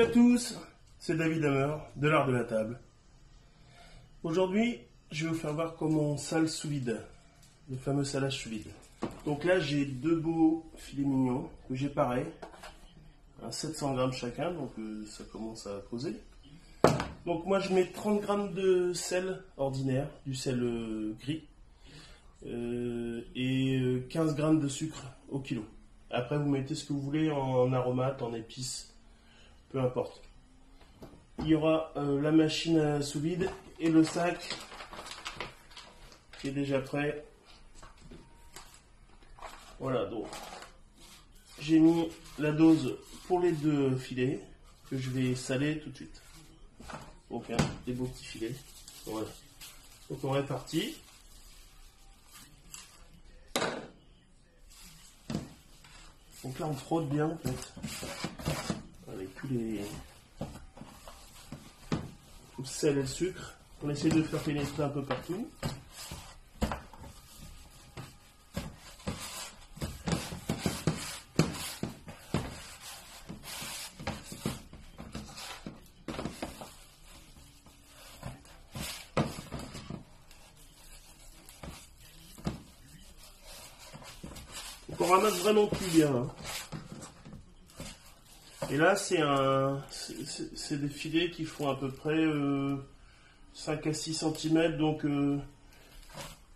Salut à tous, c'est David Hammer de l'art de la table. Aujourd'hui, je vais vous faire voir comment on sale sous vide, le fameux salage sous vide. Donc là, j'ai deux beaux filets mignons que j'ai pareil, à 700 grammes chacun, donc ça commence à causer. Donc moi, je mets 30 grammes de sel ordinaire, du sel gris, et 15 grammes de sucre au kilo. Après, vous mettez ce que vous voulez en aromates, en épices, peu importe. Il y aura la machine à sous vide et le sac qui est déjà prêt. Voilà, donc j'ai mis la dose pour les deux filets que je vais saler tout de suite. Donc des beaux petits filets. Voilà. Donc on répartit. Donc là on frotte bien en fait. Avec tout le sel et le sucre. On essaie de le faire pénétrer un peu partout. Donc on ramasse vraiment tout bien. Hein. Et là, c'est des filets qui font à peu près 5 à 6 cm. Donc,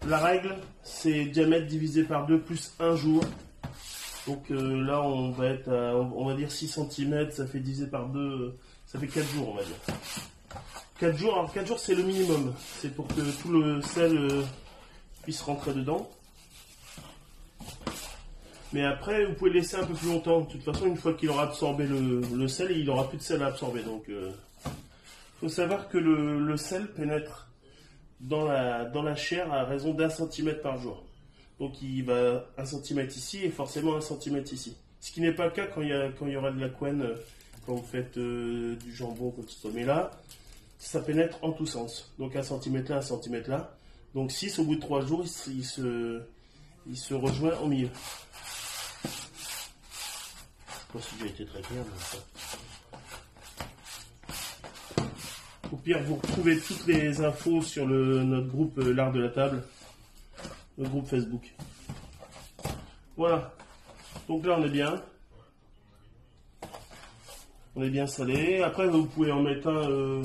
la règle, c'est diamètre divisé par 2 plus 1 jour. Donc là, on va être à, on va dire 6 cm. Ça fait divisé par 2, ça fait 4 jours, on va dire. 4 jours, alors 4 jours, c'est le minimum. C'est pour que tout le sel puisse rentrer dedans. Mais après, vous pouvez le laisser un peu plus longtemps. De toute façon, une fois qu'il aura absorbé le sel, il n'aura plus de sel à absorber. Donc, faut savoir que le sel pénètre dans la chair à raison d'1 cm par jour. Donc, il va 1 cm ici et forcément 1 cm ici. Ce qui n'est pas le cas quand il y aura de la couenne, quand vous faites du jambon, comme ça. Mais là, ça pénètre en tous sens. Donc, 1 cm là, 1 cm là. Donc, 6 au bout de 3 jours, il se rejoint au milieu. Je pense que j'ai été très clair. Au pire, vous retrouvez toutes les infos sur notre groupe L'Art de la Table, le groupe Facebook. Voilà. Donc là, on est bien. On est bien salé. Après, vous pouvez en mettre vous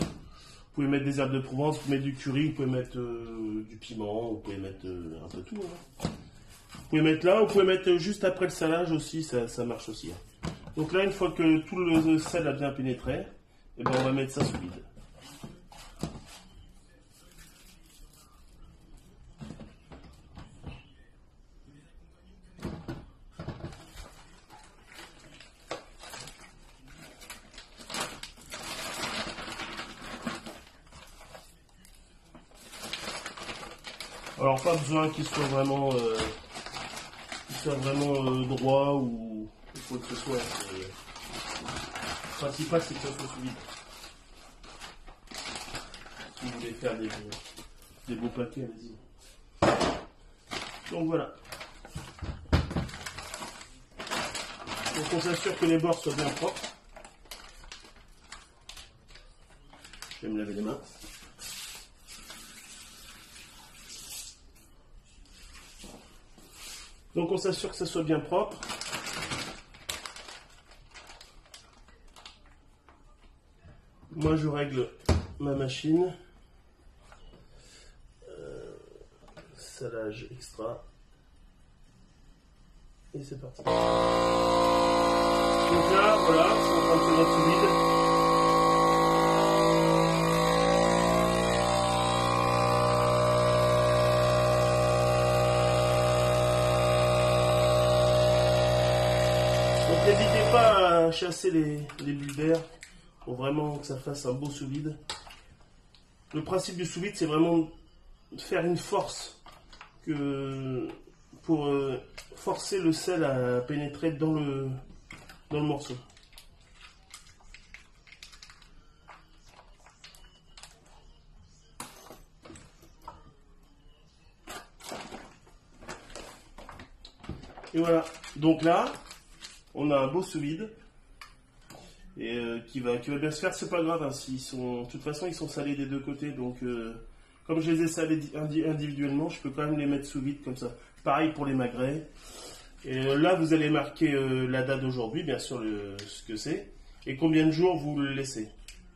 pouvez mettre des herbes de Provence, vous pouvez mettre du curry, vous pouvez mettre du piment, vous pouvez mettre un peu tout. Hein. Vous pouvez mettre là, vous pouvez mettre juste après le salage aussi, ça marche aussi. Hein. Donc là, une fois que tout le sel a bien pénétré, eh ben on va mettre ça sous vide. Alors pas besoin qu'il soit vraiment, droit ou quoi que ce soit. Le principal, c'est que ça soit sous vide. Si vous voulez faire des beaux paquets, allez-y. Donc voilà. Donc on s'assure que les bords soient bien propres. Je vais me laver les mains. Donc on s'assure que ça soit bien propre. Moi je règle ma machine. Salage extra. Et c'est parti. Donc là, voilà, c'est en train de se mettre sous vide. Donc n'hésitez pas à chasser les bulles d'air pour vraiment que ça fasse un beau sous-vide. Le principe du sous-vide, c'est vraiment de faire une force pour forcer le sel à pénétrer dans le morceau. Et voilà, donc là, on a un beau sous-vide. et qui va bien se faire. C'est pas grave, hein, de toute façon ils sont salés des deux côtés, donc comme je les ai salés individuellement, je peux quand même les mettre sous vide comme ça. Pareil pour les magrets. Et là vous allez marquer la date d'aujourd'hui, bien sûr ce que c'est, et combien de jours vous le laissez.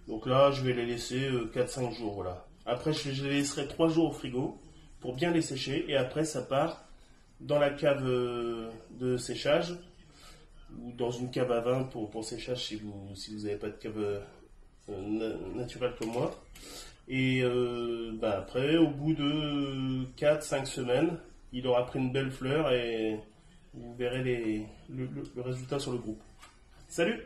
Donc là je vais les laisser 4-5 jours, voilà. Après je les laisserai 3 jours au frigo pour bien les sécher, et après ça part dans la cave de séchage, ou dans une cave à vin pour séchage si vous n'avez pas de cave naturelle comme moi. Et après, au bout de 4-5 semaines, il aura pris une belle fleur et vous verrez le résultat sur le groupe. Salut!